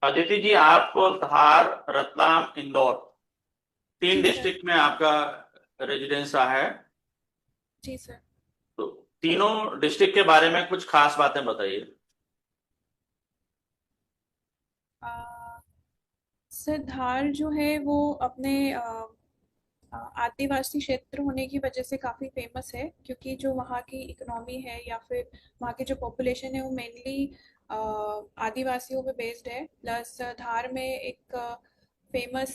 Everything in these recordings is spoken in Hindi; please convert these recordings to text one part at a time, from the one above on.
अदिति जी, आप धार, रतलाम, इंदौर, तीन जी सर। डिस्ट्रिक्ट में आपका रेजिडेंस रहा है। जी सर। तो तीनों डिस्ट्रिक्ट के बारे में कुछ खास बातें बताइए। आ, सर धार जो है वो अपने आदिवासी क्षेत्र होने की वजह से काफ़ी फेमस है, क्योंकि जो वहाँ की इकोनॉमी है या फिर वहाँ की जो पॉपुलेशन है वो मेनली आदिवासियों पे बेस्ड है। प्लस धार में एक फेमस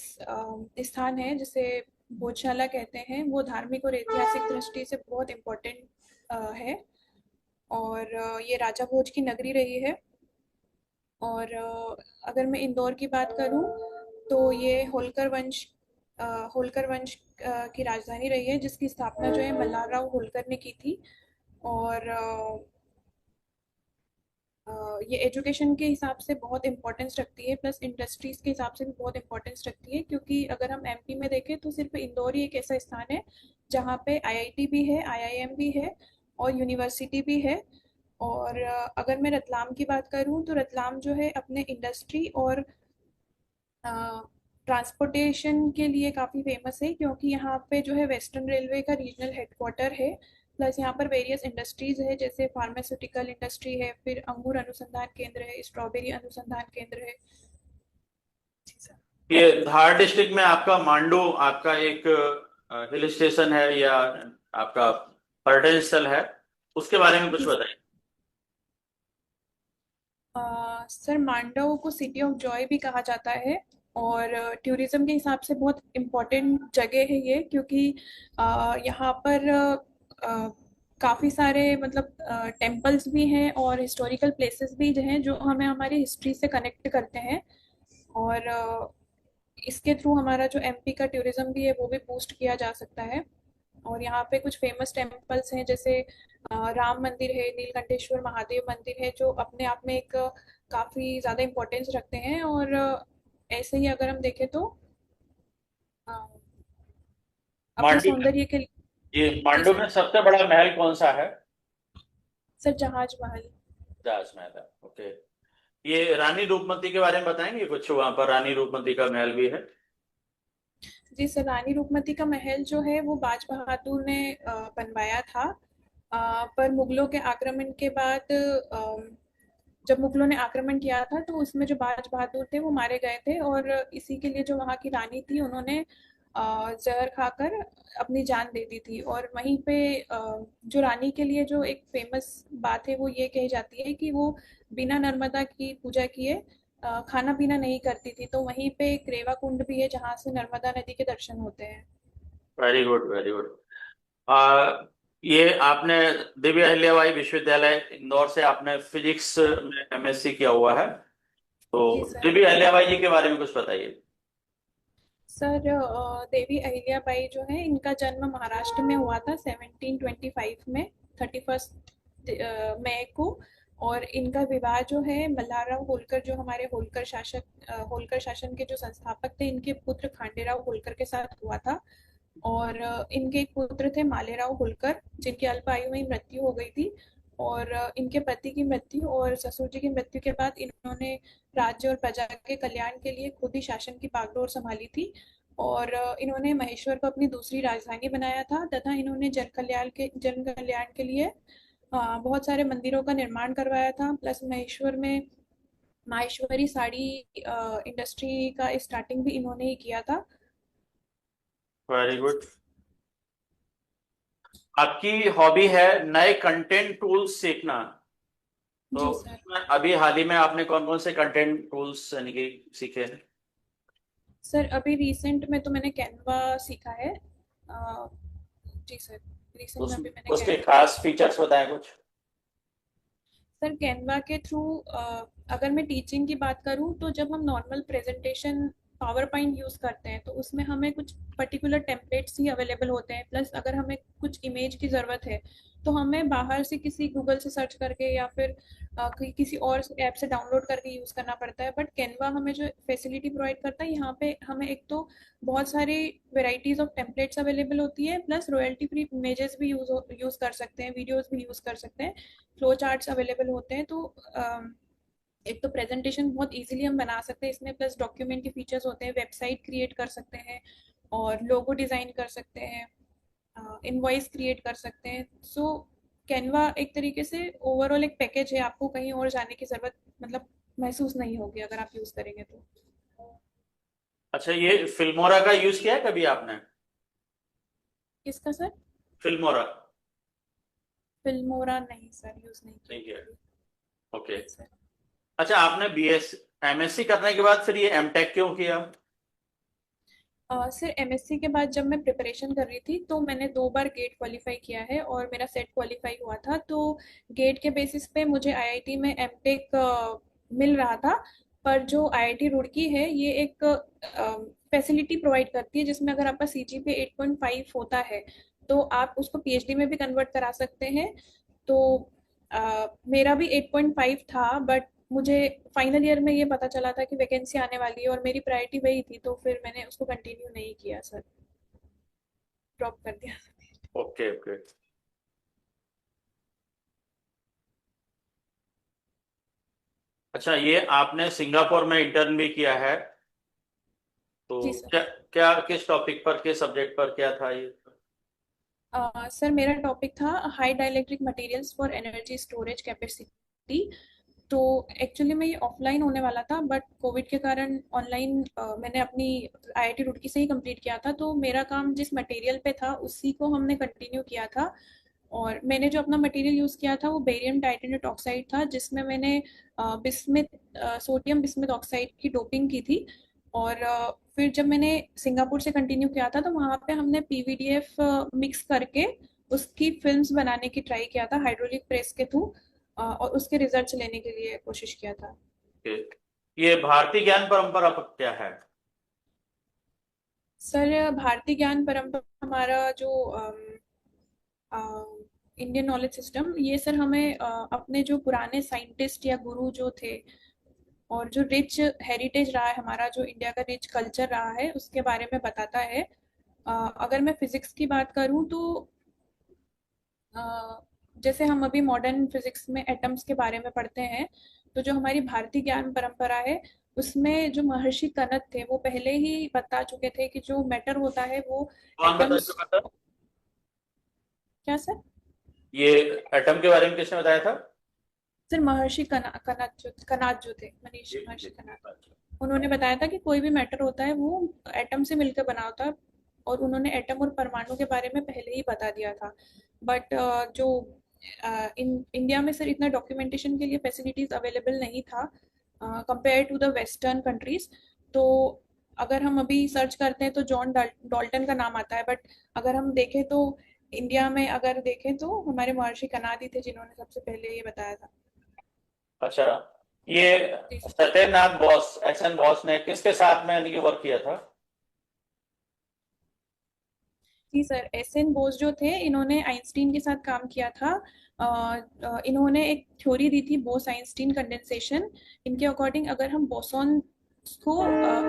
स्थान है जिसे भोजशाला कहते हैं, वो धार्मिक और ऐतिहासिक दृष्टि से बहुत इम्पोर्टेंट है। और ये राजा भोज की नगरी रही है। और अगर मैं इंदौर की बात करूं तो ये होलकर वंश की राजधानी रही है, जिसकी स्थापना जो है मल्हारराव होलकर ने की थी। और ये एजुकेशन के हिसाब से बहुत इम्पोर्टेंस रखती है, प्लस इंडस्ट्रीज के हिसाब से भी बहुत इम्पोर्टेंस रखती है, क्योंकि अगर हम एमपी में देखें तो सिर्फ इंदौर ही एक ऐसा स्थान है जहाँ पे आईआईटी भी है, आईआईएम भी है और यूनिवर्सिटी भी है। और अगर मैं रतलाम की बात करूँ तो रतलाम जो है अपने इंडस्ट्री और ट्रांसपोर्टेशन के लिए काफ़ी फेमस है, क्योंकि यहाँ पे जो है वेस्टर्न रेलवे का रीजनल हेडक्वार्टर है। प्लस यहाँ पर वेरियस इंडस्ट्रीज है, जैसे फार्मास्यूटिकल इंडस्ट्री है, फिर अंगूर अनुसंधान केंद्र है, स्ट्रॉबेरी अनुसंधान केंद्र है। जी सर। ये धार डिस्ट्रिक्ट में आपका मांडू, आपका एक हिल स्टेशन है या आपका पर्यटन स्थल है, उसके बारे में कुछ जी बताइए। सर, मांडव को सिटी ऑफ जॉय भी कहा जाता है। और टूरिज्म के हिसाब से बहुत इम्पोर्टेंट जगह है ये, क्योंकि यहाँ पर काफ़ी सारे मतलब टेम्पल्स भी हैं और हिस्टोरिकल प्लेसेस भी जो हैं जो हमें हमारी हिस्ट्री से कनेक्ट करते हैं। और इसके थ्रू हमारा जो एमपी का टूरिज्म भी है वो भी बूस्ट किया जा सकता है। और यहाँ पे कुछ फेमस टेम्पल्स हैं, जैसे राम मंदिर है, नीलकंठेश्वर महादेव मंदिर है, जो अपने आप में एक काफ़ी ज़्यादा इम्पोर्टेंस रखते हैं। और ऐसे ही अगर हम देखें तो अ, अपने मांडू में, सौंदर्य के लिए। ये जी मांडू सर। में सबसे बड़ा महल कौन सा है? सर जहाज महल। ताजमहल है, ओके। ये रानी रूपमती के बारे में बताएंगे कुछ? वहां पर रानी रूपमती का महल भी है। जी सर, रानी रूपमती का महल जो है वो बाज बहादुर ने बनवाया था। पर मुगलों के आक्रमण के बाद जब मुगलों ने आक्रमण किया था तो उसमें जो बाज बहादुर थे वो मारे गए थे, और इसी के लिए जो वहाँ की रानी थी उन्होंने जहर खाकर अपनी जान दे दी थी। और वहीं पे जो रानी के लिए जो एक फेमस बात है वो ये कही जाती है कि वो बिना नर्मदा की पूजा किए खाना पीना नहीं करती थी। तो वहीं पे एक रेवा कुंड भी है जहाँ से नर्मदा नदी के दर्शन होते हैं। Very good, very good. आ, ये आपने देवी अहिल्याबाई विश्वविद्यालय इंदौर से आपने फिजिक्स में एमएससी किया हुआ है, तो जी सर। देवी अहिल्याबाई जी के बारे में कुछ बताइए। सर देवी अहिल्याबाई जो है इनका जन्म महाराष्ट्र में हुआ था 1725 में, 31 मई को। और इनका विवाह जो है मल्हारराव होलकर, जो हमारे होलकर शासन के जो संस्थापक थे, इनके पुत्र खांडेराव होलकर के साथ हुआ था। और इनके एक पुत्र थे मालेराव होलकर, जिनकी अल्प आयु में ही मृत्यु हो गई थी। और इनके पति की मृत्यु और ससुर जी की मृत्यु के बाद इन्होंने राज्य और प्रजा के कल्याण के लिए खुद ही शासन की बागडोर संभाली थी। और इन्होंने महेश्वर को अपनी दूसरी राजधानी बनाया था, तथा इन्होंने जन कल्याण के लिए बहुत सारे मंदिरों का निर्माण करवाया था। प्लस महेश्वर में माहेश्वरी साड़ी इंडस्ट्री का स्टार्टिंग भी इन्होंने ही किया था। Very good. आपकी हॉबी है नए कंटेंट टूल्स सीखना, तो जी सर। उसमें अभी हाल ही में आपने कौन कौन से कंटेंट टूल्स यानी कि सीखे हैं? सर अभी रिसेंट में तो मैंने कैनवा सीखा है। अ, जी सर। रिसेंट में उस अभी मैंने उसके कैनवा। खास फीचर्स बताएं कुछ। सर कैनवा के थ्रू अगर मैं टीचिंग की बात करूं तो जब हम normal presentation power point use करते हैं तो उसमें हमें कुछ पर्टिकुलर टेम्पलेट्स ही अवेलेबल होते हैं। प्लस अगर हमें कुछ इमेज की ज़रूरत है तो हमें बाहर से किसी गूगल से सर्च करके या फिर किसी और ऐप से डाउनलोड करके यूज़ करना पड़ता है। बट कैनवा हमें जो फैसिलिटी प्रोवाइड करता है, यहाँ पे हमें एक तो बहुत सारी वेराइटीज़ ऑफ टेम्पलेट्स अवेलेबल होती है, प्लस रॉयल्टी फ्री इमेजेस भी यूज़ कर सकते हैं, वीडियोज़ भी यूज़ कर सकते हैं, फ्लो चार्ट्स अवेलेबल होते हैं। तो एक तो प्रेजेंटेशन बहुत इजीली हम बना सकते हैं इसमें, प्लस डॉक्यूमेंट के फीचर्स होते हैं, वेबसाइट क्रिएट कर सकते हैं और लोगो डिज़ाइन कर सकते हैं, इनवॉइस क्रिएट कर सकते हैं। सो कैनवा एक तरीके से ओवरऑल एक पैकेज है, आपको कहीं और जाने की ज़रूरत मतलब महसूस नहीं होगी अगर आप यूज़ करेंगे तो। अच्छा, ये फिल्मोरा का यूज किया है कभी आपने? किसका सर? फिल्मोरा? फिल्मोरा नहीं सर, यूज़ नहीं किया नहीं है किया? कभी। ओके। नहीं सर। अच्छा, आपने बीएस एमएससी करने के बाद फिर ये एमटेक क्यों किया? सर एमएससी के बाद जब मैं प्रिपरेशन कर रही थी तो मैंने 2 बार गेट क्वालिफाई किया है और मेरा सेट क्वालिफाई हुआ था, तो गेट के बेसिस पे मुझे आईआईटी में एमटेक मिल रहा था। पर जो आईआईटी रुड़की है ये एक फैसिलिटी प्रोवाइड करती है जिसमें अगर आपका सीजीपीए 8.5 होता है तो आप उसको पीएचडी में भी कन्वर्ट करा सकते हैं। तो मेरा भी 8.5 था, बट मुझे फाइनल ईयर में ये पता चला था कि वैकेंसी आने वाली है और मेरी प्रायोरिटी वही थी, तो फिर मैंने उसको कंटिन्यू नहीं किया सर, ड्रॉप कर दिया। Okay okay. अच्छा, ये आपने सिंगापुर में इंटर्न भी किया है, तो जी सर। क्या क्या किस टॉपिक पर, किस सब्जेक्ट पर क्या था ये? सर मेरा टॉपिक था high dielectric materials for energy storage capacity. तो एक्चुअली में ये ऑफलाइन होने वाला था, बट कोविड के कारण ऑनलाइन मैंने अपनी आईआईटी रुड़की से ही कंप्लीट किया था, तो मेरा काम जिस मटेरियल पे था उसी को हमने कंटिन्यू किया था। और मैंने जो अपना मटेरियल यूज़ किया था वो बेरियम टाइटेनेट ऑक्साइड था, जिसमें मैंने बिस्मिथ सोडियम बिस्मिथ ऑक्साइड की डोपिंग की थी। और फिर जब मैंने सिंगापुर से कंटिन्यू किया था तो वहाँ पे हमने पीवीडीएफ मिक्स करके उसकी फिल्म्स बनाने की ट्राई किया था हाइड्रोलिक प्रेस के थ्रू, और उसके रिजल्ट्स लेने के लिए कोशिश किया था। ओके। ये भारतीय ज्ञान परंपरा पर क्या है? सर भारतीय ज्ञान परंपरा हमारा जो इंडियन नॉलेज सिस्टम, ये सर हमें अपने जो पुराने साइंटिस्ट या गुरु जो थे और जो रिच हेरिटेज रहा है हमारा, जो इंडिया का रिच कल्चर रहा है उसके बारे में बताता है। अगर मैं फिजिक्स की बात करूं तो अ, जैसे हम अभी मॉडर्न फिजिक्स में एटम्स के बारे में पढ़ते हैं, तो जो हमारी भारतीय ज्ञान परंपरा है उसमें जो महर्षि कनद थे वो पहले ही बता चुके थे कि जो मैटर होता है वो कौन बता एटम्स। चुका था? क्या सर? ये एटम के बारे में किसने बताया था? सर महर्षि कनाद जो थे, मनीष जी महर्षि जी। कनाद, अच्छा। उन्होंने बताया था कि कोई भी मैटर होता है वो एटम से मिलकर बना होता है, और उन्होंने एटम और परमाणु के बारे में पहले ही बता दिया था। बट जो इंडिया में सर इतना डॉक्यूमेंटेशन के लिए फैसिलिटीज अवेलेबल नहीं था compare to the western countries. तो अगर हम अभी सर्च करते हैं तो जॉन डॉल्टन का नाम आता है, बट अगर हम देखें तो इंडिया में अगर देखें तो हमारे महर्षि कनाद ही थे जिन्होंने सबसे पहले ये बताया था। अच्छा, ये जी सत्यनाथ बोस, एस एन बोस ने किसके साथ में ये वर्क किया था? जी सर, एस एन बोस जो थे इन्होंने आइंस्टीन के साथ काम किया था। इन्होंने एक थ्योरी दी थी बोस आइंस्टीन कंडेंसेशन। इनके अकॉर्डिंग अगर हम बोसॉन को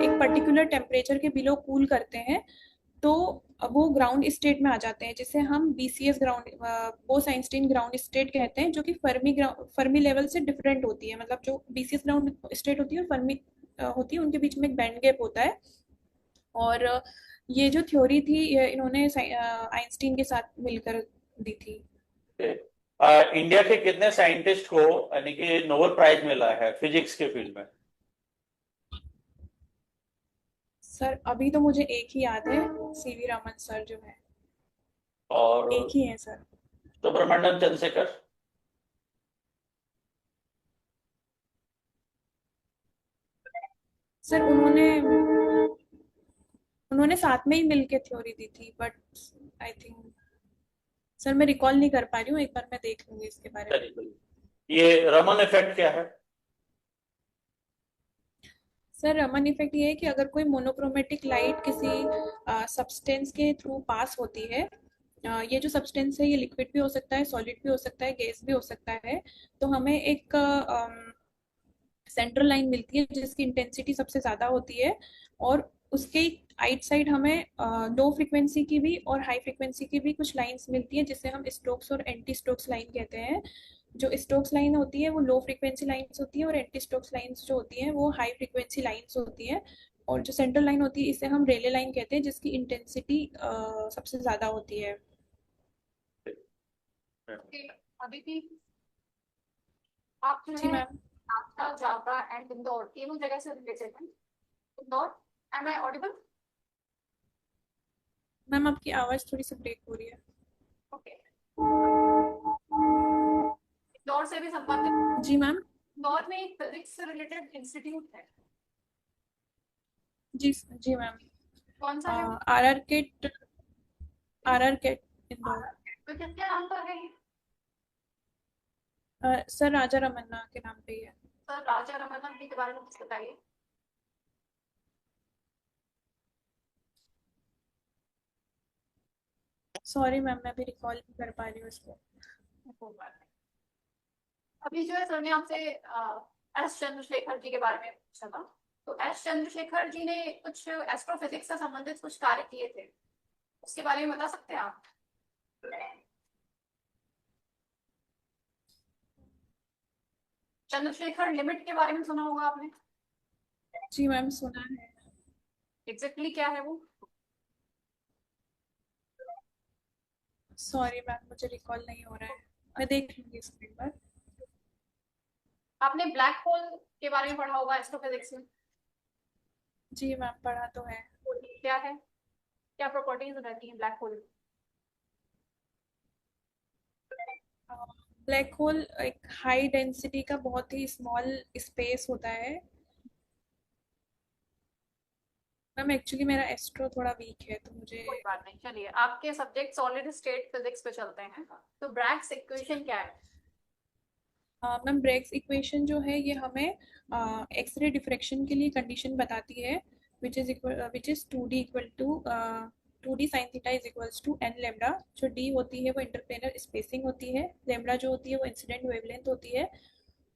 एक पर्टिकुलर टेम्परेचर के बिलो कूल करते हैं तो वो ग्राउंड स्टेट में आ जाते हैं, जिसे हम BCS ground Bose Einstein ground state कहते हैं, जो कि फर्मी लेवल से डिफरेंट होती है। मतलब जो बीसीएस ग्राउंड स्टेट होती है और फर्मी होती है उनके बीच में एक बैंड गैप होता है। और ये जो थ्योरी थी ये इन्होंने आइंस्टीन के साथ मिलकर दी थी। इंडिया के कितने साइंटिस्ट को यानी कि नोबेल प्राइज मिला है फिजिक्स के फील्ड में? सर अभी तो मुझे एक ही याद है, सीवी रमन सर जो है, एक और ही है सर। सुब्रमण्यम चंद्रशेखर? सर उन्होंने साथ में ही मिलके थ्योरी दी थी, बट आई थिंक सर मैं रिकॉल नहीं कर पा रही हूँ, एक बार मैं देख लूंगी इसके बारे में। चलिए, ये रमन इफेक्ट क्या है? सर रमन इफेक्ट ये है कि अगर कोई मोनोक्रोमेटिक लाइट किसी सब्सटेंस के थ्रू पास होती है, ये जो सब्सटेंस है ये लिक्विड भी हो सकता है, सॉलिड भी हो सकता है, गैस भी हो सकता है, तो हमें एक सेंट्रल लाइन मिलती है जिसकी इंटेंसिटी सबसे ज़्यादा होती है। और उसके आइट साइड हमें लो फ्रिक्वेंसी की भी और हाई फ्रिक्वेंसी की भी कुछ लाइंस मिलती है जिसे हम स्टोक्स और एंटी स्टोक्स लाइन कहते हैं। जो स्टोक्स लाइन होती है वो लो फ्रीक्वेंसी लाइंस होती है, और एंटी स्टोक्स लाइंस जो होती हैं वो हाई फ्रीक्वेंसी लाइंस होती हैं। और जो सेंट्रल लाइन होती है इसे हम रेले लाइन कहते हैं, जिसकी इंटेंसिटी सबसे ज़्यादा होती है। Okay, अभी भी आप जो जी है मैम। आपका जावरा एंड इंदौर तीनों जगह से रिलेटेड है। Indore, am I audible? Ma'am आपकी आवाज़ थोड़ी सी ब्रेक हो रही है। ओके, इंदौर से भी संबंधित। जी मैम। इंदौर में एक फिजिक्स से रिलेटेड इंस्टीट्यूट है, जी जी मैम। कौन सा है वो? R R CAT Indore. तो किसके नाम पर है ये? सर राजा रमन्ना के नाम पे ही है। सर राजा रमन्ना जी के बारे में कुछ बताइए। सॉरी मैम, मैं अभी रिकॉल नहीं कर पा रही हूँ इसको। अभी जो है सर ने आपसे एस चंद्रशेखर जी के बारे में पूछा था। तो एस चंद्रशेखर जी ने कुछ एस्ट्रोफिजिक्स से संबंधित कुछ कार्य किए थे, उसके बारे में बता सकते हैं आप? चंद्रशेखर लिमिट के बारे में सुना होगा आपने। जी मैम सुना है। एग्जैक्टली क्या है वो? सॉरी मैम, मुझे रिकॉल नहीं हो रहा है, मैं देख लूंगी इसको एक बार। आपने ब्लैक होल के बारे में पढ़ा होगा एस्ट्रोफिजिक्स में। जी मैम पढ़ा तो है। क्या है, क्या प्रॉपर्टीज रहती हैं ब्लैक होल? ब्लैक होल एक हाई डेंसिटी का बहुत ही स्मॉल स्पेस होता है। मैम एक्चुअली मेरा एस्ट्रो थोड़ा वीक है तो मुझे। कोई बात नहीं, चलिए आपके सब्जेक्ट सॉलिड स्टेट फिजिक्स पे चलते हैं। तो ब्रैग्स इक्वेशन क्या है? मैम ब्रेग्स इक्वेशन जो है ये हमें एक्सरे डिफ्रैक्शन के लिए कंडीशन बताती है, which is 2d equal to 2d sine theta is equals to n lambda. जो d होती है वो इंटरप्लेनर स्पेसिंग होती है, लेमडा जो होती है वो इंसिडेंट वेवलेंथ होती है,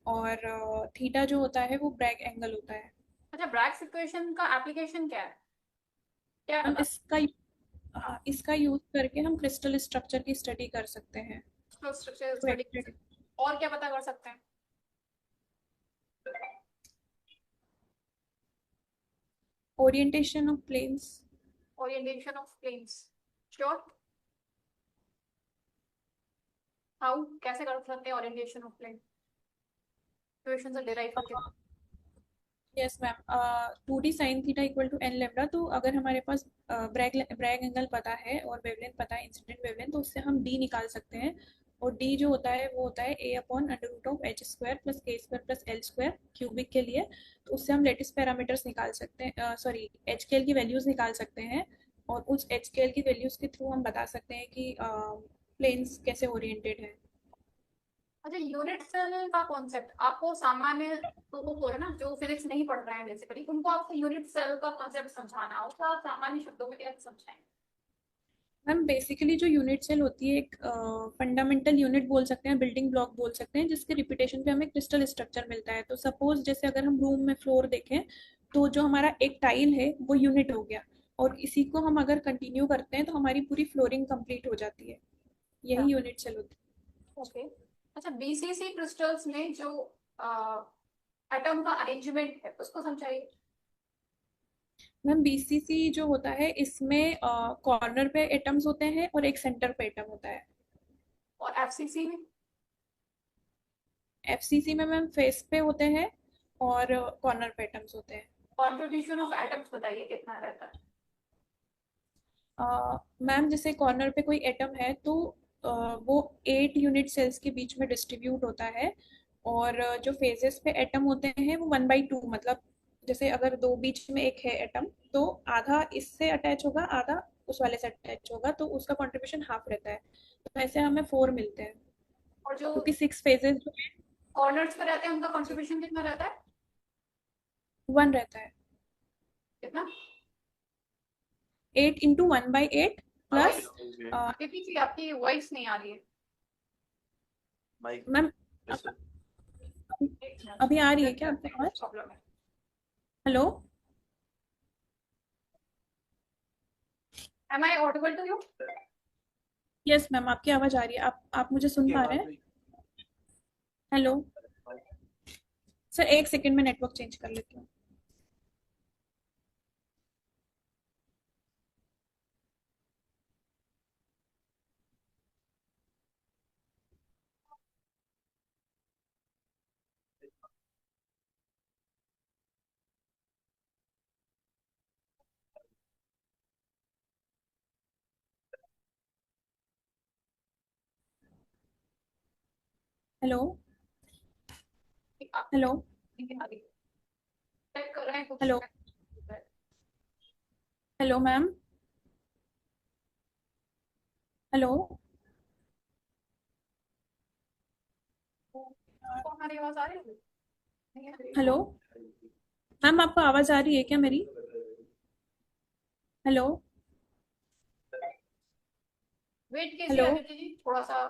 और थीटा जो होता है वो ब्रैग एंगल होता है। अच्छा, ब्रैग्स इक्वेशन का एप्लीकेशन क्या है, क्या मैम बता? इसका यूज करके हम क्रिस्टल स्ट्रक्चर की स्टडी कर सकते हैं। स्ट्रक्चर तो स्टडी और क्या पता कर सकते हैं? Orientation of planes. Orientation of planes, sure? How, कैसे कर सकते हैं ओरिएंटेशन ऑफ प्लेन? इक्वेशन से डिराइव करके। Yes ma'am, 2d sine theta equal to n lambda. तो अगर हमारे पास ब्रैग एंगल पता है और वेवलेंथ पता है, इंसिडेंट वेवलेंथ, तो उससे हम d निकाल सकते हैं। और d जो होता है वो होता है a upon under root of h square plus k square plus l square cubic के लिए। तो उससे हम लेटिस पैरामीटर्स निकाल सकते हैं, सॉरी एच के एल की वैल्यूज निकाल सकते हैं। और उस एच के एल की वैल्यूज के थ्रू हम बता सकते हैं कि प्लेन्स कैसे ओरिएंटेड है। अच्छा, यूनिट सेल का कॉन्सेप्ट आपको सामान्य लोगों को है ना, जो फिजिक्स नहीं पढ़ रहे हैं बेसिकली, उनको आपको यूनिट सेल का कॉन्सेप्ट समझाना है, उसका आप सामान्य शब्दों में क्या समझाएंगे? मैम बेसिकली जो यूनिट सेल होती है एक फंडामेंटल यूनिट बोल सकते हैं, बिल्डिंग ब्लॉक बोल सकते हैं, जिसके रिपीटेशन पे हमें क्रिस्टल स्ट्रक्चर मिलता है। तो सपोज जैसे अगर हम रूम में फ्लोर देखें, तो जो हमारा एक टाइल है वो यूनिट हो गया, और इसी को हम अगर कंटिन्यू करते हैं तो हमारी पूरी फ्लोरिंग कंप्लीट हो जाती है। यही यूनिट सेल होती ओके। अच्छा, बीसीसी क्रिस्टल्स में जो एटम का अरेंजमेंट है उसको समझाइए। है। मैम बीसीसी जो होता है इसमें कॉर्नर पे एटम्स होते हैं और एक सेंटर पे एटम होता है। और एफसीसी में? एफसीसी में मैम फेस पे होते हैं और कॉर्नर पे एटम्स होते हैं। कॉन्ट्रीब्यूशन ऑफ एटम्स बताइए कितना रहता है? मैम जैसे कॉर्नर पे कोई एटम है तो वो 8 यूनिट सेल्स के बीच में डिस्ट्रीब्यूट होता है। और जो फेजेस पे एटम होते हैं वो 1/2, मतलब जैसे अगर दो बीच में एक है एटम, तो आधा इससे अटैच होगा, आधा उस वाले से अटैच होगा, तो उसका कंट्रीब्यूशन हाफ रहता है। तो ऐसे हमें 4 मिलते हैं, और जो क्योंकि 6 फेजेस जो है कॉर्नर्स पे रहते हैं उनका कंट्रीब्यूशन कितना रहता है? 1 रहता है। कितना? 8 इंटू 1/8 प्लस। आपके पीछे आपकी वॉइस नहीं आ रही है। मैम अभी आ रही है क्या आपको आवाज? प्रॉब्लम है। Hello. Am I audible to you? Yes ma'am आपकी आवाज आ रही है, आप मुझे सुन पा रहे हैं? हेलो सर, एक सेकंड में नेटवर्क चेंज कर लेती हूँ। हेलो हेलो चेक कर रहे हैं कुछ। Hello hello ma'am. हेलो आपको हमारी आवाज आ रही है? नहीं आ रही। हेलो मैम, आपको आवाज आ रही है क्या मेरी? हेलो वेट कीजिए हेलो आदित्य जी, थोड़ा सा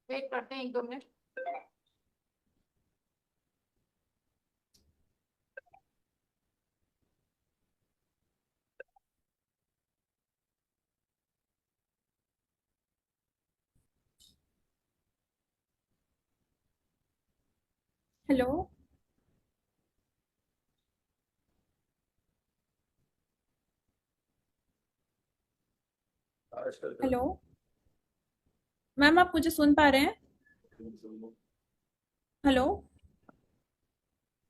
वेट करते हैं 1-2 मिनट। हेलो हेलो मैम, आप मुझे सुन पा रहे हैं? हेलो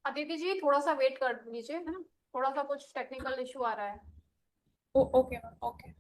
आदित्य जी थोड़ा सा वेट कर लीजिए, है ना, थोड़ा सा कुछ टेक्निकल इशू आ रहा है। Okay ma'am, okay.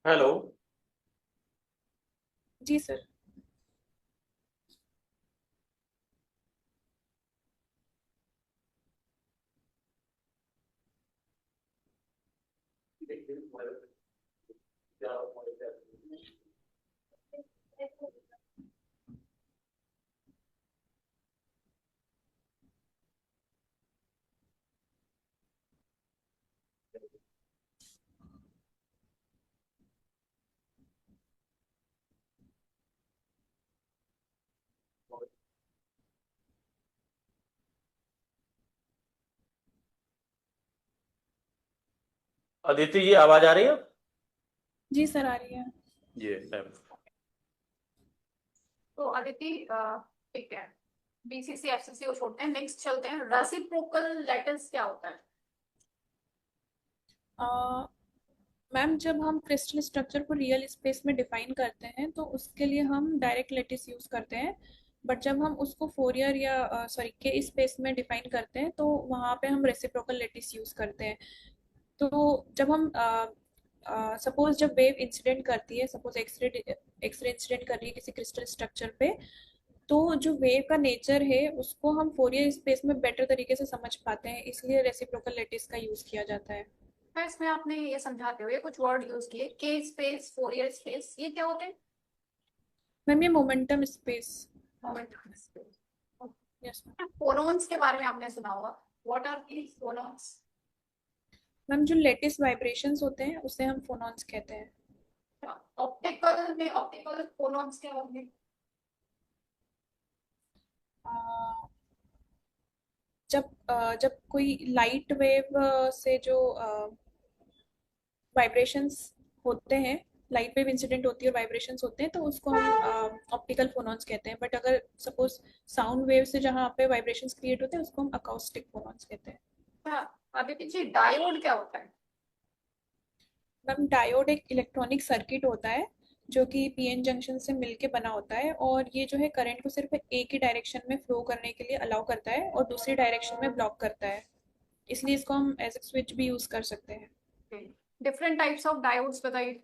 हेलो। जी सर। अदिति जी, आवाज आ रही है? जी सर, आ रही है। जी मैम। तो आदित्य ठीक है, बीसीसी एफसीसी को छोड़ते हैं, नेक्स्ट चलते हैं, रेसिप्रोकल लैटिस क्या होता है? मैम, जब हम क्रिस्टल स्ट्रक्चर को रियल स्पेस में डिफाइन करते हैं तो उसके लिए हम डायरेक्ट लैटिस यूज करते हैं। बट जब हम उसको फोरियर या सॉरी के स्पेस में डिफाइन करते हैं तो वहाँ पे हम रेसिप्रोकल लैटिस यूज करते हैं। तो जब हम सपोज जब वेव इंसिडेंट करती है, सपोज एक्सरे एक्सरे इंसिडेंट कर रही है किसी क्रिस्टल स्ट्रक्चर पे, तो जो वेव का नेचर है उसको हम फोरियर स्पेस में बेटर तरीके से समझ पाते हैं, इसलिए रेसिप्रोकल लैटिस का यूज किया जाता है। मैं इसमें आपने ये समझाते हुए कुछ वर्ड यूज किए, के स्पेस, फोरियर स्पेस, ये क्या होते हैं? मैम, ये momentum space. Momentum space. Yes ma'am. Phonons के बारे में आपने सुना होगा, what are these phonons? Ma'am जो लेटेस्ट वाइब्रेशंस होते हैं उसे हम फोनॉन्स कहते हैं। ऑप्टिकल में ऑप्टिकल फोनॉन्स क्या होंगे? जब कोई लाइट वेव से जो वाइब्रेशंस होते हैं, लाइट वेव इंसिडेंट होती है और वाइब्रेशंस होते हैं, तो उसको हम ऑप्टिकल फोनॉन्स कहते हैं। बट अगर सपोज साउंड वेव से जहाँ पे वाइब्रेशंस क्रिएट होते हैं उसको हम अकाउस्टिक फोनॉन्स कहते हैं। अभी पीछे डायोड क्या होता है? मैम डायोड एक इलेक्ट्रॉनिक सर्किट होता है जो कि पीएन जंक्शन से मिलके बना होता है, और ये जो है करंट को सिर्फ एक ही डायरेक्शन में फ्लो करने के लिए अलाउ करता है और दूसरी डायरेक्शन में ब्लॉक करता है, इसलिए इसको हम एज ए स्विच भी यूज कर सकते हैं। डिफरेंट टाइप्स ऑफ डायोड्स बताइए।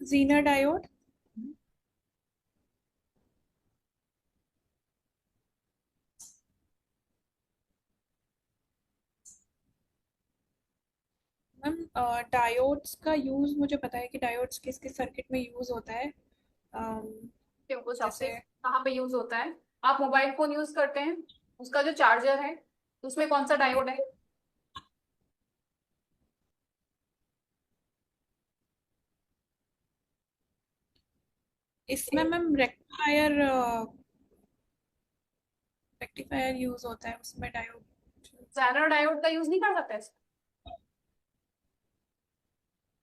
जीनर डायोड, मैम डायोड्स का यूज मुझे पता है कि डायोड्स किस किस सर्किट में यूज होता है। कुछ आपसे जैसे कहाँ पे यूज होता है? आप मोबाइल फोन यूज करते हैं, उसका जो चार्जर है उसमें कौन सा डायोड है? इसमें मैम रेक्टिफायर रेक्टिफायर यूज होता है उसमें डायोड। ज़ेनर डायोड का यूज नहीं कर सकते?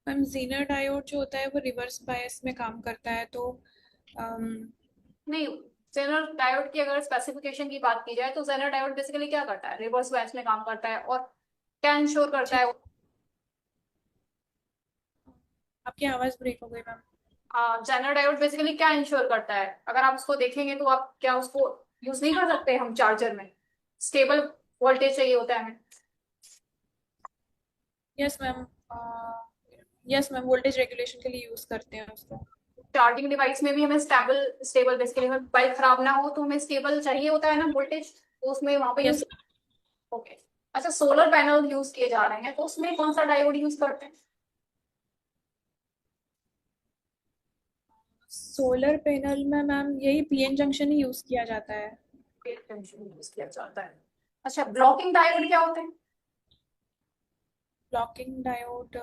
मैम जीनर डायोड जो होता है वो रिवर्स बायस में काम करता है, तो अम, नहीं, ज़ेनर डायोड की अगर स्पेसिफिकेशन की बात की जाए तो ज़ेनर डायोड बेसिकली क्या करता है? रिवर्स बायस में काम करता है, और क्या इंश्योर करता ठीक, है? आपकी आवाज ब्रेक हो गई मैम। ज़ेनर डायोड बेसिकली क्या इंश्योर करता है? अगर आप उसको देखेंगे तो आप क्या उसको यूज नहीं कर सकते हम चार्जर में? स्टेबल वोल्टेज चाहिए होता है हमें। Yes ma'am, yes ma'am voltage regulation के लिए यूज करते हैं उसको। चार्जिंग डिवाइस में भी हमें स्टेबल स्टेबल बेसिकली हमें मोबाइल खराब ना हो तो हमें स्टेबल चाहिए होता है ना वोल्टेज, तो उसमें वहां पे यूज। Yes, okay. अच्छा, सोलर पैनल यूज किए जा रहे हैं तो उसमें कौन सा डायोड यूज करते हैं? सोलर पैनल में मैम यही पीएन जंक्शन ही यूज किया जाता है। यूज किया जाता है। अच्छा, ब्लॉकिंग डायोड क्या होते हैं? ब्लॉकिंग डायोड,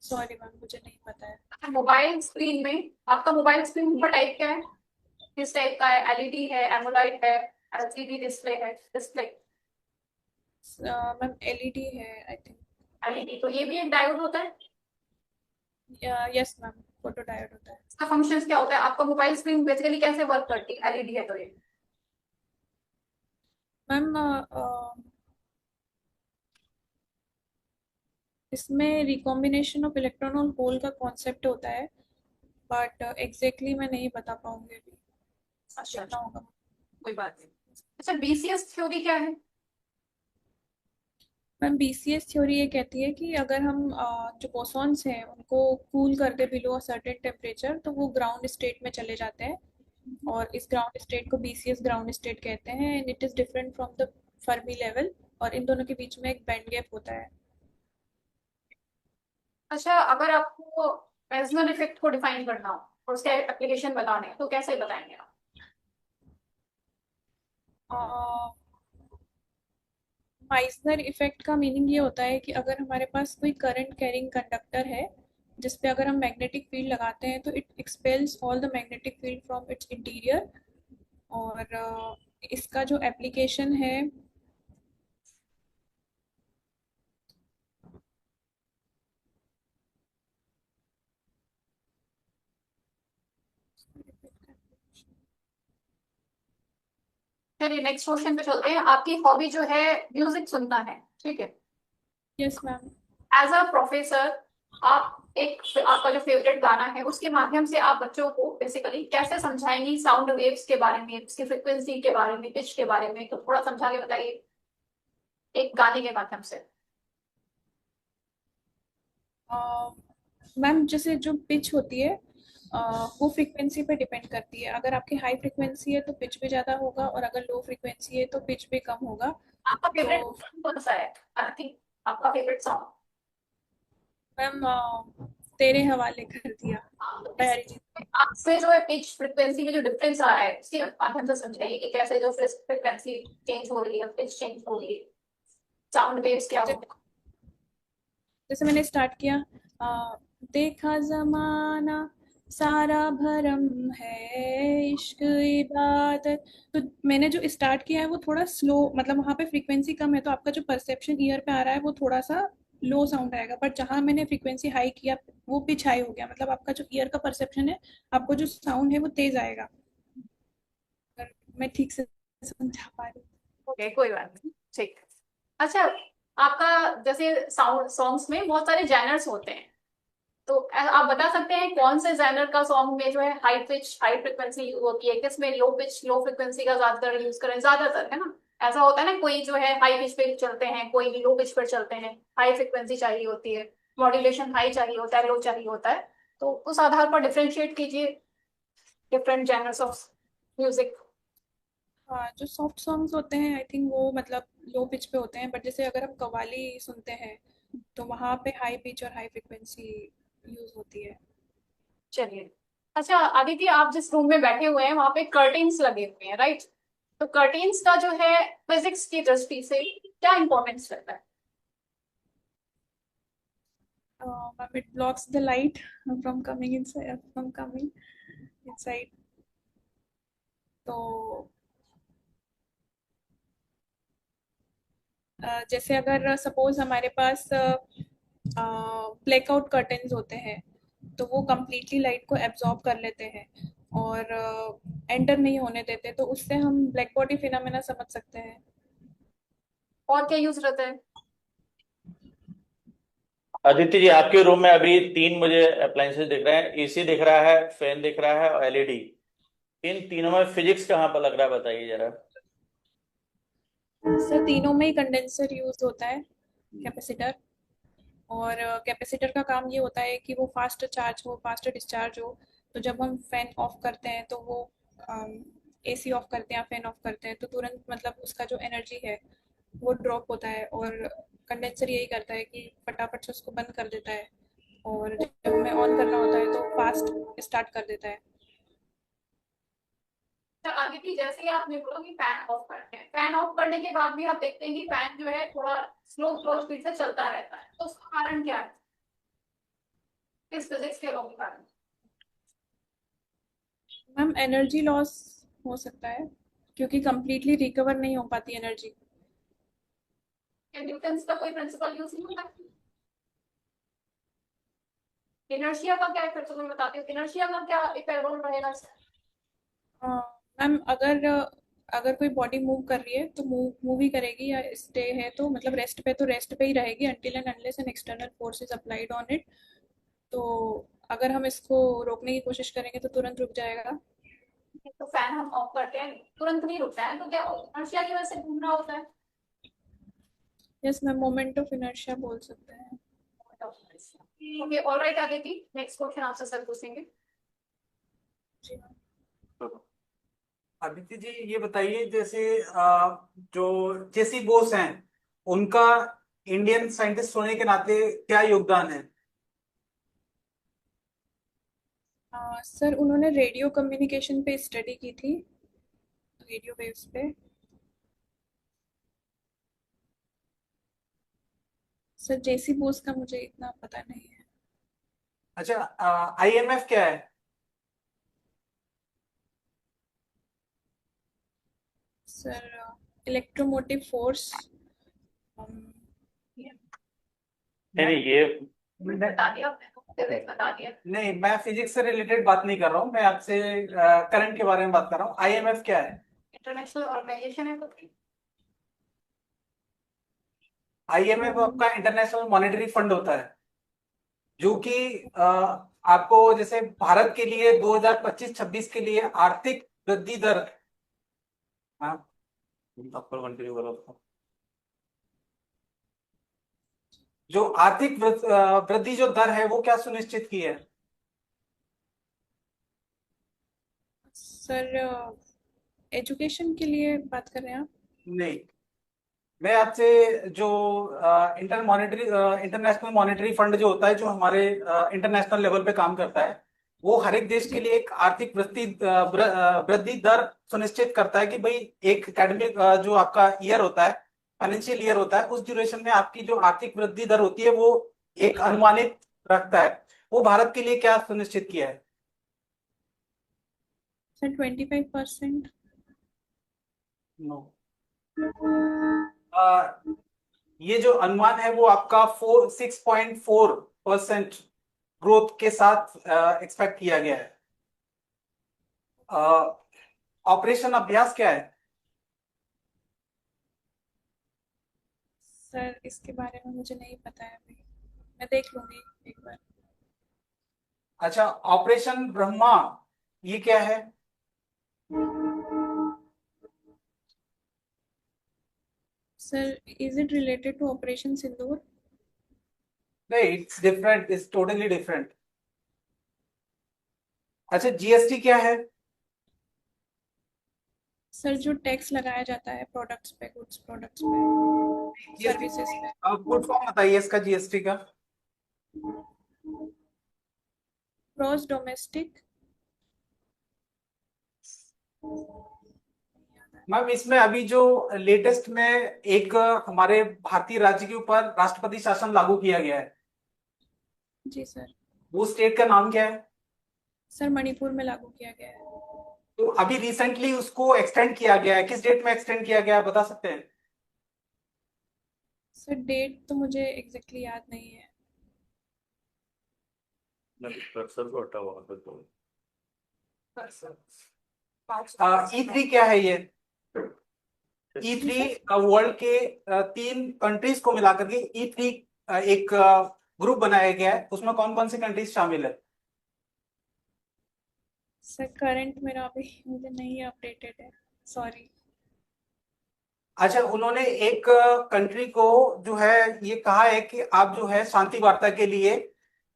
सॉरी मैम मुझे नहीं पता है। मोबाइल स्क्रीन में, आपका मोबाइल स्क्रीन का टाइप क्या है? किस टाइप का है? एलईडी है, एमोलेड है, एलसीडी डिस्प्ले है? डिस्प्ले मैम एलईडी है आई थिंक। एलईडी, तो ये भी एक डायोड होता है। यस मैम फोटो डायोड होता है। इसका फंक्शन क्या होता है? आपका मोबाइल स्क्रीन बेसिकली कैसे वर्क करती है? एलईडी है तो ये। मैम इसमें रिकॉम्बिनेशन ऑफ इलेक्ट्रॉन और होल का कॉन्सेप्ट होता है, बट एग्जैक्टली मैं नहीं बता पाऊंगी अभी, अच्छा देखना अच्छा, होगा। कोई बात नहीं। अच्छा, बीसीएस थ्योरी क्या है? मैम बीसीएस थ्योरी ये कहती है कि अगर हम जो बोसॉन्स हैं उनको कूल कर दे बिलो अ सर्टेन टेम्परेचर तो वो ग्राउंड स्टेट में चले जाते हैं, और इस ग्राउंड स्टेट को बीसीएस ग्राउंड स्टेट कहते हैं, and it is different from the Fermi level, और इन दोनों के बीच में एक बैंड गैप होता है। अच्छा, अगर आपको मेसनर इफेक्ट को डिफाइन करना हो और उसके एप्लीकेशन बताने हैं, तो कैसे बताएंगे आप? माइसनर इफेक्ट का मीनिंग ये होता है कि अगर हमारे पास कोई करंट कैरिंग कंडक्टर है जिस पे अगर हम मैग्नेटिक फील्ड लगाते हैं तो it expels all the magnetic field from its interior, और इसका जो एप्लीकेशन है चलिए नेक्स्ट क्वेश्चन पे चलते हैं। आपकी हॉबी जो है म्यूजिक सुनना है, ठीक है? Yes ma'am. As a professor, आप एक आपका जो फेवरेट गाना है उसके माध्यम से आप बच्चों को बेसिकली कैसे समझाएंगी साउंड वेव्स के बारे में, उसकी फ्रिक्वेंसी के बारे में, पिच के बारे में? तो थोड़ा समझा के बताइए एक गाने के माध्यम से। मैम जैसे जो पिच होती है वो फ्रीक्वेंसी पे डिपेंड करती है, अगर आपकी हाई फ्रीक्वेंसी है तो पिच भी ज़्यादा होगा, और अगर लो फ्रीक्वेंसी है तो पिच भी कम होगा। आपका तो फेवरेट कौन सा है? आई थिंक आपका फेवरेट सॉन्ग। मैम तेरे हवाले कर दिया। by Arijit। आपसे जो है पिच फ्रिक्वेंसी में जो डिफरेंस आ रहा है उसके माध्यम से समझाइए कि कैसे जो फ्रिक्वेंसी चेंज हो रही है, पिच चेंज हो रही है, साउंड वेव्स क्या हो। जैसे मैंने स्टार्ट किया, देखा जमाना सारा भरम है, इश्क इबादत। तो मैंने जो स्टार्ट किया है वो थोड़ा स्लो, मतलब वहाँ पे फ्रीक्वेंसी कम है तो आपका जो परसेप्शन ईयर पे आ रहा है वो थोड़ा सा लो साउंड आएगा, पर जहाँ मैंने फ्रीक्वेंसी हाई किया वो पिच हाई हो गया, मतलब आपका जो ईयर का परसेप्शन है, आपको जो साउंड है वो तेज आएगा। अगर मैं ठीक से समझा पा रही हूँ। ओके, कोई बात नहीं, ठीक। अच्छा, आपका जैसे साउंड सॉन्ग्स में बहुत सारे जैनर्स होते हैं, तो आप बता सकते हैं कौन से जैनर का सॉन्ग में जो है high pitch high frequency use होती है, किसमें लो पिच लो फ्रिक्वेंसी का ज्यादातर यूज करें, ज्यादातर है ना। ऐसा होता है ना, कोई जो है हाई पिच पे चलते हैं, कोई लो पिच पर चलते हैं, हाई फ्रिक्वेंसी चाहिए होती है, मॉड्यूलेशन हाई चाहिए होता है, लो चाहिए होता है। तो उस आधार पर डिफरेंशिएट कीजिए डिफरेंट जैनर्स ऑफ म्यूजिक। हाँ, जो सॉफ्ट सॉन्ग्स होते हैं आई थिंक वो मतलब लो पिच पे होते हैं, बट जैसे अगर हम कव्वाली सुनते हैं तो वहाँ पे हाई पिच और हाई फ्रिक्वेंसी यूज होती है। चलिए। अच्छा आदित्य, आप जिस रूम में बैठे हुए हैं वहां पे कर्टेन्स लगे हुए हैं, राइट? तो कर्टेन्स का जो है फिजिक्स की दृष्टि से क्या इंपॉर्टेंस रहता है? It blocks the light from coming inside, तो जैसे अगर सपोज हमारे पास ब्लैकआउट कर्टेन्स होते हैं तो वो कम्प्लीटली लाइट को एब्जॉर्ब कर लेते हैं और एंटर नहीं होने देते, तो उससे हम ब्लैक बॉडी फिनोमेना समझ सकते हैं। और क्या यूज रहता है? अदिति जी, आपके रूम में अभी तीन मुझे अप्लायंसेस दिख रहे हैं, एसी दिख रहा है, फैन दिख रहा है और एलईडी। इन तीनों में फिजिक्स कहाँ पर लग रहा है, बताइए जरा। सर तीनों में ही कंडेंसर यूज होता है, कैपेसिटर। और कैपेसिटर का काम ये होता है कि वो फास्ट चार्ज हो फास्ट डिस्चार्ज हो। तो जब हम फैन ऑफ करते हैं तो वो एसी ऑफ करते हैं या फैन ऑफ करते हैं तो तुरंत मतलब उसका जो एनर्जी है वो ड्रॉप होता है, और कंडेंसर यही करता है कि फटाफट से उसको बंद कर देता है, और जब हमें ऑन करना होता है तो फास्ट स्टार्ट कर देता है। तो आदित्य, जैसे ही आपने बोला कि फैन ऑफ करते हैं, फैन ऑफ करने के बाद भी आप देखते हैं कि फैन जो है थोड़ा स्लो स्लो स्पीड से चलता रहता है, तो उसका कारण क्या है? किस फिजिक्स के लॉ के कारण? मैम एनर्जी लॉस हो सकता है, क्योंकि कंप्लीटली रिकवर नहीं हो पाती एनर्जी। न्यूटन्स का कोई प्रिंसिपल यूज नहीं होता? इनर्शिया का क्या इफेक्ट, तुम्हें बताती हूँ इनर्शिया का क्या इफेक्ट रोल रहेगा? मैम अगर अगर कोई बॉडी मूव कर रही है तो मूव ही करेगी, या स्टे है तो मतलब रेस्ट पे तो रेस्ट पे ही रहेगी until and unless an external force is applied on it। तो अगर हम इसको रोकने की कोशिश करेंगे तो तुरंत रुक जाएगा। तो फैन हम ऑफ करते हैं तुरंत नहीं रुकता है, तो क्या इनर्शिया की वजह से घूम रहा होता है? Yes ma'am, moment of inertia बोल सकते हैं। Okay, alright Aditi, next question आपसे सर पूछेंगे। जी मैम। आदित्य जी, ये बताइए जैसे जो जेसी बोस हैं, उनका इंडियन साइंटिस्ट होने के नाते क्या योगदान है? सर उन्होंने रेडियो कम्युनिकेशन पे स्टडी की थी, रेडियो वेव्स पे। सर जेसी बोस का मुझे इतना पता नहीं है। अच्छा, आईएमएफ क्या है? Sir electromotive force. नहीं नहीं, ये बता दिया, बता दिया। नहीं, मैं फिजिक्स से रिलेटेड बात नहीं कर रहा हूँ, मैं आपसे करंट के बारे में बात कर रहा हूँ। आईएमएफ क्या है? इंटरनेशनल ऑर्गेनाइजेशन है कोई? आईएमएफ आपका इंटरनेशनल मॉनेटरी फंड होता है, जो कि आपको जैसे भारत के लिए 2025-26 के लिए आर्थिक वृद्धि दर, हाँ, आपको कंटिन्यू करो उसको। जो आर्थिक वृद्धि जो दर है वो क्या सुनिश्चित की है? सर एजुकेशन के लिए बात कर रहे हैं आप? नहीं, मैं आपसे जो इंटरनेशनल मॉनेटरी फंड जो होता है, जो हमारे इंटरनेशनल लेवल पे काम करता है, वो हर एक देश के लिए एक आर्थिक वृद्धि दर सुनिश्चित करता है कि भाई एक एकेडमिक जो आपका ईयर होता है, फाइनेंशियल ईयर होता है, उस ड्यूरेशन में आपकी जो आर्थिक वृद्धि दर होती है वो एक अनुमानित रखता है। वो भारत के लिए क्या सुनिश्चित किया है? सर 25%। नो। ये जो अनुमान है वो आपका 6.4% ग्रोथ के साथ एक्सपेक्ट किया गया है। ऑपरेशन अभ्यास क्या है? सर इसके बारे में मुझे नहीं पता है अभी, मैं देख लूंगी एक बार। अच्छा, ऑपरेशन ब्रह्मा ये क्या है? Sir is it related to operation Sindoor? नहीं, it's different, it's totally different. अच्छा, जीएसटी क्या है? सर जो टैक्स लगाया जाता है प्रोडक्ट्स पे, गुड्स प्रोडक्ट्स पे, जीएसटी सर्विसेज पे। फुल फॉर्म बताइए इसका, जीएसटी का। Gross domestic. मैम, इसमें अभी जो लेटेस्ट में एक हमारे भारतीय राज्य के ऊपर राष्ट्रपति शासन लागू किया गया है, जी सर। वो स्टेट का नाम क्या है? सर मणिपुर में लागू किया गया है। तो अभी रिसेंटली उसको एक्सटेंड किया गया है, किस डेट में एक्सटेंड किया गया है बता सकते हैं? सर डेट तो मुझे एग्जैक्टली याद नहीं है। कर्सर को हटाओ वहां पे तो। E3 क्या है ये? E3 वर्ल्ड के 3 कंट्रीज को मिलाकर के E3 एक ग्रुप बनाया गया है, उसमें कौन कौन सी कंट्रीज शामिल है? सर करंट मेरा अभी मुझे नहीं अपडेटेड है, सॉरी। अच्छा, उन्होंने एक कंट्री को जो है ये कहा है कि आप जो है शांति वार्ता के लिए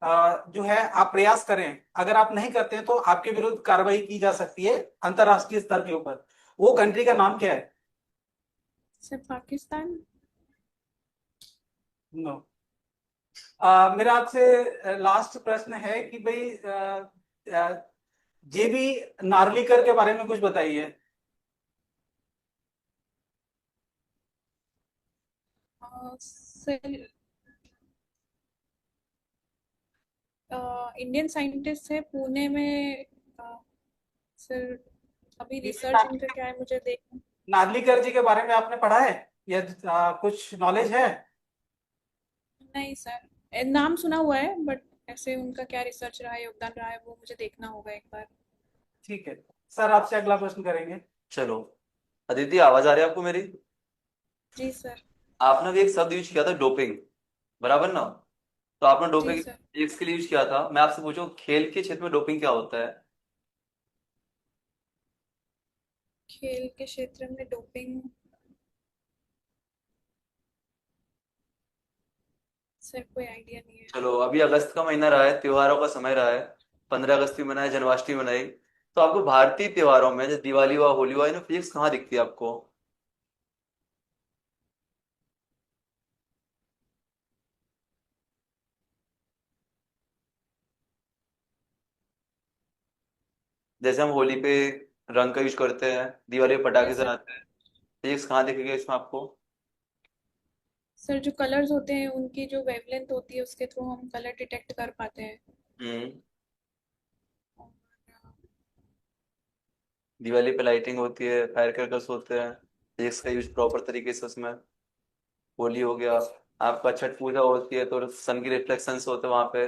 जो है आप प्रयास करें, अगर आप नहीं करते हैं तो आपके विरुद्ध कार्रवाई की जा सकती है अंतरराष्ट्रीय स्तर के ऊपर। वो कंट्री का नाम क्या है? सर पाकिस्तान। नो। मेरा आपसे लास्ट प्रश्न है कि भाई जेबी नार्लिकर के बारे में कुछ बताइए। सर इंडियन साइंटिस्ट है पुणे में। सर अभी रिसर्च इनका क्या है मुझे देखना। नार्लिकर जी के बारे में आपने पढ़ा है या कुछ नॉलेज है? नहीं सर, नाम सुना हुआ है बट ऐसे उनका क्या रिसर्च रहा है, योगदान रहा है, वो मुझे देखना होगा एक बार। ठीक है, सर आपसे अगला प्रश्न करेंगे। चलो, अदिति आवाज आ रही है आपको मेरी? जी सर। आपने भी एक शब्द यूज किया था, डोपिंग, बराबर ना? तो आपने जी डोपिंग सर। इसके लिए यूज किया था। मैं आपसे पूछूं, खेल के क्षेत्र में डोपिंग क्या होता है? खेल के क्षेत्र में डोपिंग, सर कोई आइडिया नहीं है। चलो, अभी अगस्त का महीना रहा है, त्योहारों का समय रहा है। 15 अगस्त भी मनाए, जन्माष्टमी मनाई। तो आपको भारतीय त्योहारों में जैसे दिवाली हुआ, होली हुआ, इनमें फिजिक्स कहाँ दिखती है आपको? जैसे हम होली पे रंग का यूज करते हैं, दिवाली पे पटाखे यस सर। जलाते हैं, फिजिक्स कहाँ दिखेगी इसमें आपको? सर जो कलर्स होते हैं उनकी जो वेवलेंथ होती है उसके थ्रू हम कलर डिटेक्ट कर पाते हैं। हम्म। दिवाली पे लाइटिंग होती है, फायर क्रैकर्स होते हैं, फिजिक्स का यूज प्रॉपर तरीके से उसमें। होली हो गया, आपका छठ पूजा होती है तो सन की रिफ्लेक्शंस होते हैं वहां पे।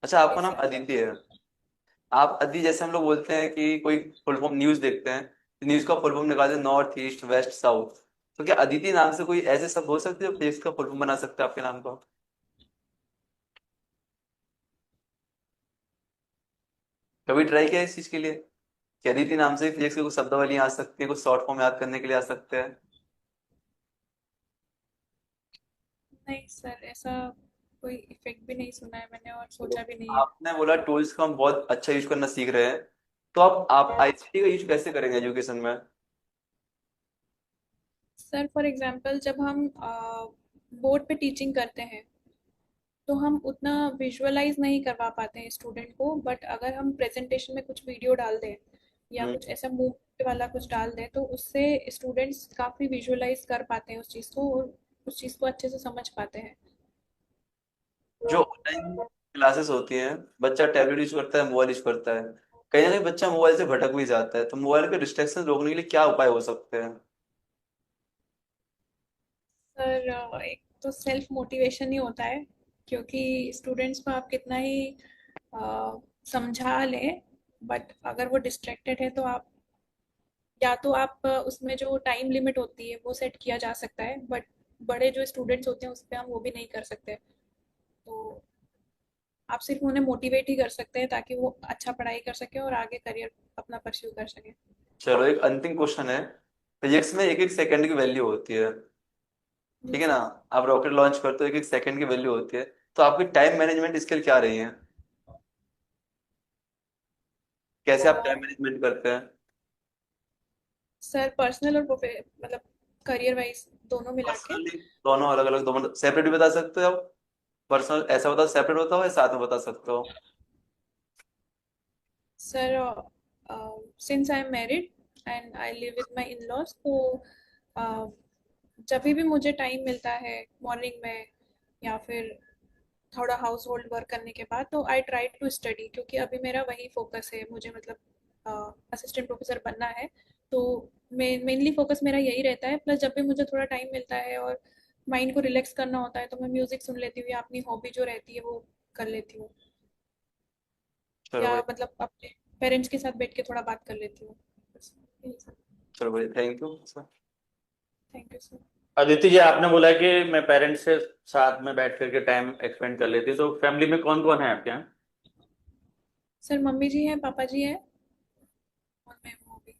अच्छा, आपका यस नाम सर। अदिति है। आप अदिति, जैसे हम लोग बोलते हैं कि कोई फुल फॉर्म न्यूज देखते हैं, न्यूज का फुल फॉर्म निकालते हैं नॉर्थ ईस्ट वेस्ट साउथ। तो क्या अदिति नाम से कोई ऐसे शब्द हो सकते हैं जो फिजिक्स का फुल फॉर्म बना सकते हैं आपके नाम को? कभी ट्राई किया इस चीज के लिए कि अदिति नाम से फिजिक्स की कुछ शब्दावली आ सकती है, कुछ शॉर्ट फॉर्म याद करने के लिए आ सकते हैं? नहीं सर, ऐसा कोई इफेक्ट भी नहीं सुना है मैंने और चलो, सोचा भी नहीं है। आपने बोला टूल्स का हम बहुत अच्छा यूज करना सीख रहे हैं, तो आप आईसीटी का यूज कैसे करेंगे एजुकेशन में? सर फॉर एग्जांपल जब हम बोर्ड पे टीचिंग करते हैं तो हम उतना विजुअलाइज नहीं करवा पाते हैं स्टूडेंट को, बट अगर हम प्रेजेंटेशन में कुछ वीडियो डाल दें या हम्म। कुछ ऐसा मूव वाला कुछ डाल दें तो उससे स्टूडेंट्स काफ़ी विजुअलाइज कर पाते हैं उस चीज़ को और उस चीज़ को अच्छे से समझ पाते हैं। जो ऑनलाइन क्लासेस होती हैं, बच्चा टैबलेट यूज करता है, मोबाइल यूज करता है, कहीं ना कहीं बच्चा मोबाइल से भटक भी जाता है, तो मोबाइल के डिस्ट्रैक्शन रोकने के लिए क्या उपाय हो सकते हैं? सर एक तो सेल्फ मोटिवेशन ही होता है, क्योंकि स्टूडेंट्स को आप कितना ही समझा लें, बट अगर वो डिस्ट्रैक्टेड है तो आप या तो आप उसमें जो टाइम लिमिट होती है वो सेट किया जा सकता है, बट बड़े जो स्टूडेंट्स होते हैं उस पर हम वो भी नहीं कर सकते। तो आप सिर्फ उन्हें मोटिवेट ही कर सकते हैं ताकि वो अच्छा पढ़ाई कर सके और आगे करियर अपना परस्यू कर सके। चलो, एक अंतिम क्वेश्चन है। फिजिक्स में एक एक सेकंड की वैल्यू होती है, जी ठीक है ना? सर। आप रॉकेट लॉन्च करते हो, एक एक सेकंड की वैल्यू होती है, तो आपकी टाइम मैनेजमेंट स्किल क्या रही है? कैसे आप टाइम मैनेजमेंट करते हैं? सर पर्सनल और मतलब करियर वाइज दोनों मिला के। पर्सनली दोनों अलग अलग, दोनों सेपरेट भी बता सकते हो आप? पर्सनल ऐसा बता, सेपरेट होता हो या साथ में बता सकते हो? Sir since I am married and I live with my in-laws, तो जब भी मुझे टाइम मिलता है मॉर्निंग में या फिर थोड़ा हाउस होल्ड वर्क करने के बाद, तो आई ट्राई टू स्टडी, क्योंकि अभी मेरा वही फोकस है, मुझे मतलब असिस्टेंट प्रोफेसर बनना है। तो मेनली फोकस मेरा यही रहता है, प्लस जब भी मुझे थोड़ा टाइम मिलता है और माइंड को रिलैक्स करना होता है तो मैं म्यूजिक सुन लेती हूँ या अपनी हॉबी जो रहती है वो कर लेती हूँ, चलो या भाई। मतलब अपने पेरेंट्स के साथ बैठ के थोड़ा बात कर लेती हूँ, बस यही सब। चलो भाई, thank you sir. Thank you sir. Aditi ji, आपने बोला कि मैं पेरेंट्स से साथ में बैठ करके टाइम एक्सपेंड कर लेती हूँ, तो फैमिली में कौन कौन है आपके यहाँ? सर मम्मी जी हैं, पापा जी हैं और मैं हूँ अभी।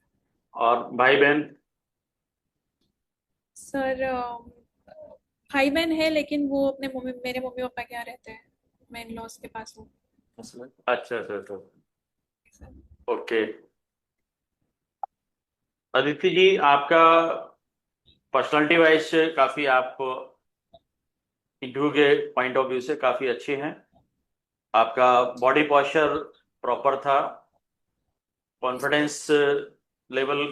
और भाई बहन? सर भाई बहन है लेकिन वो अपने मेरे मम्मी पापा के यहाँ रहते हैं, मैं इन लॉज के पास हूँ। अच्छा अच्छा अच्छा। ओके। अदिति जी, आपका पर्सनालिटी वाइज काफी आप इंटरव्यू के पॉइंट ऑफ व्यू से काफी अच्छे हैं। आपका बॉडी पोस्चर प्रॉपर था। कॉन्फिडेंस लेवल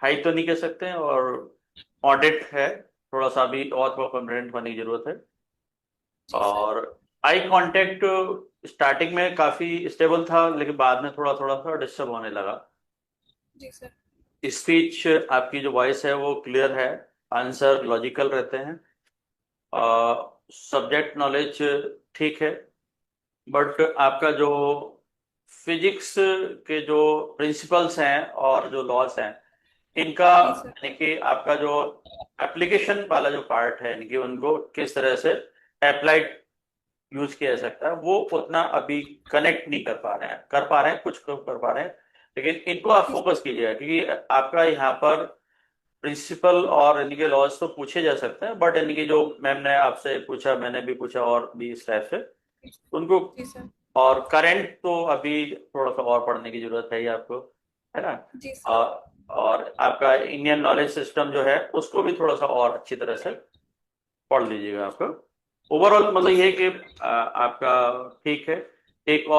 हाई तो नहीं कह सकते हैं, और ऑडिट है, थोड़ा सा भी और कॉन्फिडेंट होने की जरूरत है। जी सर। और आई कांटेक्ट स्टार्टिंग में काफी स्टेबल था, लेकिन बाद में थोड़ा थोड़ा सा डिस्टर्ब होने लगा। जी सर। स्पीच आपकी जो वॉइस है वो क्लियर है, आंसर लॉजिकल रहते हैं, सब्जेक्ट नॉलेज ठीक है, बट आपका जो फिजिक्स के जो प्रिंसिपल्स हैं और जो लॉस हैं, इनका जी सर। यानी कि आपका जो एप्लीकेशन वाला जो पार्ट है, यानी कि उनको किस तरह से अप्लाइड यूज किया जा सकता है, वो उतना अभी कनेक्ट नहीं कर पा रहे हैं, कर पा रहे हैं, कुछ कर पा रहे हैं, लेकिन इनको आप जी सर। फोकस कीजिएगा, क्योंकि आपका यहाँ पर प्रिंसिपल और इनके लॉज तो पूछे जा सकते हैं, बट इनकी जो मैम ने आपसे पूछा, मैंने भी पूछा और भी स्टाफ से उनको, जी सर। और करंट तो अभी थोड़ा सा और पढ़ने की जरूरत है ही आपको, है ना? जी सर। और आपका इंडियन नॉलेज सिस्टम जो है उसको भी थोड़ा सा और अच्छी तरह से पढ़ लीजिएगा आपको। ओवरऑल मतलब जी ये है सर। कि आपका ठीक है। एक